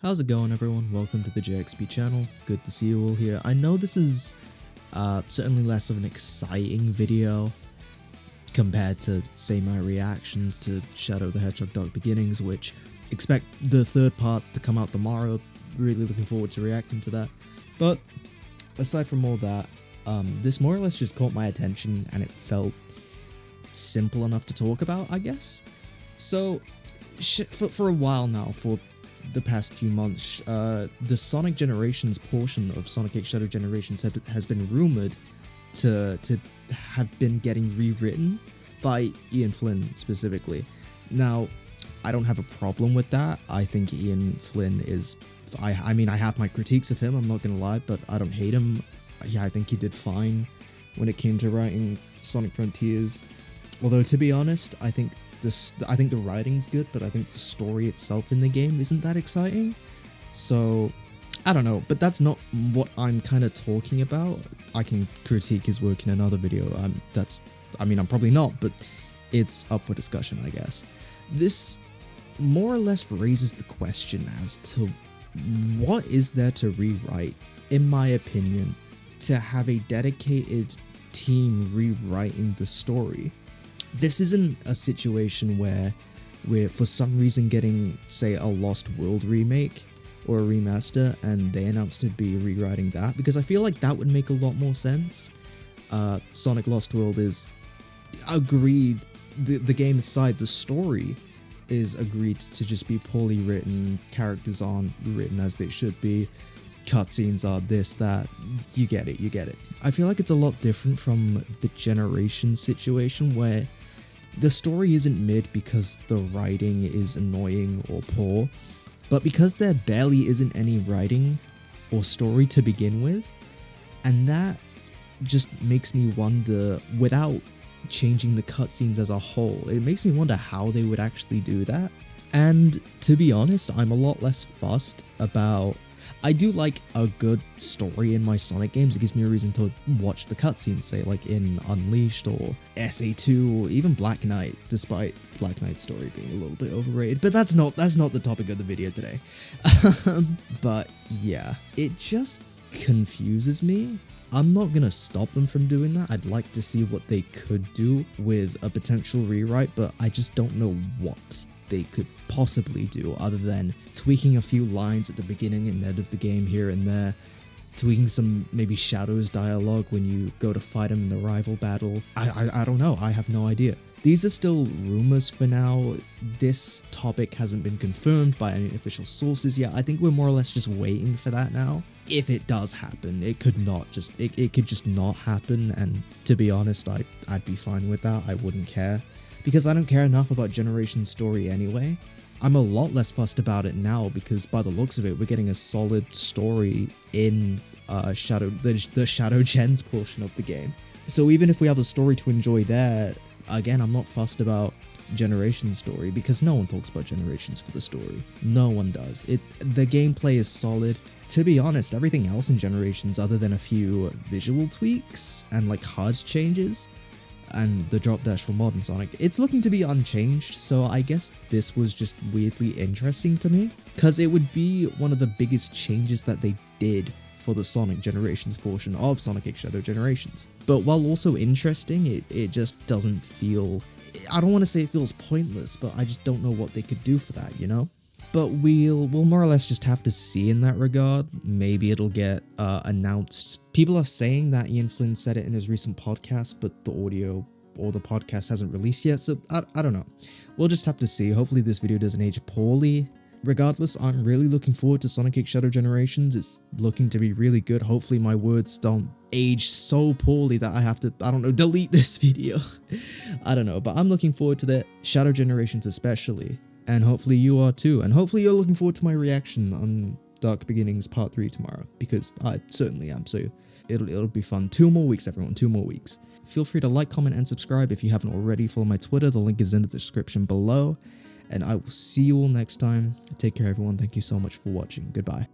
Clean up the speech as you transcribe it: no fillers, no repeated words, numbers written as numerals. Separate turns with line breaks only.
How's it going, everyone? Welcome to the JXP channel. Good to see you all here. I know this is certainly less of an exciting video compared to, say, my reactions to Shadow the Hedgehog Dark Beginnings, which expect the third part to come out tomorrow. Really looking forward to reacting to that. But aside from all that, this more or less just caught my attention and it felt simple enough to talk about, I guess. So, for a while now, for the past few months, the Sonic Generations portion of Sonic X Shadow Generations has been rumored to have been getting rewritten by Ian Flynn specifically. Now, I don't have a problem with that. I think Ian Flynn is... I mean, I have my critiques of him, I'm not gonna lie, but I don't hate him. Yeah, I think he did fine when it came to writing Sonic Frontiers. Although, to be honest, I think the writing's good, but I think the story itself in the game isn't that exciting. So, I don't know, but that's not what I'm kind of talking about. I can critique his work in another video. I'm probably not, but it's up for discussion, I guess. This more or less raises the question as to what is there to rewrite, in my opinion, to have a dedicated team rewriting the story. This isn't a situation where we're for some reason getting, say, a Lost World remake or a remaster and they announced to be rewriting that, because I feel like that would make a lot more sense. Sonic Lost World is agreed, the game aside, the story is agreed to just be poorly written, characters aren't written as they should be, cutscenes are this, that, you get it. I feel like it's a lot different from the Generations situation where the story isn't mid because the writing is annoying or poor, but because there barely isn't any writing or story to begin with, and that just makes me wonder, without changing the cutscenes as a whole, it makes me wonder how they would actually do that. And to be honest, I'm a lot less fussed about... I do like a good story in my Sonic games. It gives me a reason to watch the cutscenes, say like in Unleashed or SA2 or even Black Knight, despite Black Knight's story being a little bit overrated. But that's not the topic of the video today. But yeah, it just confuses me. I'm not gonna stop them from doing that. I'd like to see what they could do with a potential rewrite, but I just don't know what they could possibly do other than tweaking a few lines at the beginning and end of the game here and there, tweaking some maybe Shadow's dialogue when you go to fight him in the rival battle. I don't know, I have no idea. These are still rumors for now. This topic hasn't been confirmed by any official sources yet. I think we're more or less just waiting for that now. If it does happen, it could just not happen, and to be honest, I'd be fine with that. I wouldn't care, because I don't care enough about Generation's story anyway. I'm a lot less fussed about it now because by the looks of it, we're getting a solid story in the Shadow Gens portion of the game. So even if we have a story to enjoy there, again, I'm not fussed about Generation's story because no one talks about Generations for the story. No one does. The gameplay is solid. To be honest, everything else in Generations, other than a few visual tweaks and like HUD changes and the drop dash for modern Sonic, it's looking to be unchanged. So I guess this was just weirdly interesting to me because it would be one of the biggest changes that they did for the Sonic Generations portion of Sonic X Shadow Generations. But while also interesting, it just doesn't feel... I don't want to say it feels pointless, but I just don't know what they could do for that, you know? But we'll more or less just have to see in that regard. Maybe it'll get announced. People are saying that Ian Flynn said it in his recent podcast, but the audio or the podcast hasn't released yet, so I don't know. We'll just have to see. Hopefully this video doesn't age poorly. Regardless, I'm really looking forward to Sonic X Shadow Generations. It's looking to be really good. Hopefully my words don't age so poorly that I have to, I don't know, delete this video. I don't know, but I'm looking forward to the Shadow Generations especially. And hopefully you are too. And hopefully you're looking forward to my reaction on Dark Beginnings Part 3 tomorrow, because I certainly am. So it'll be fun. 2 more weeks, everyone. 2 more weeks. Feel free to like, comment, and subscribe if you haven't already. Follow my Twitter. The link is in the description below. And I will see you all next time. Take care, everyone. Thank you so much for watching. Goodbye.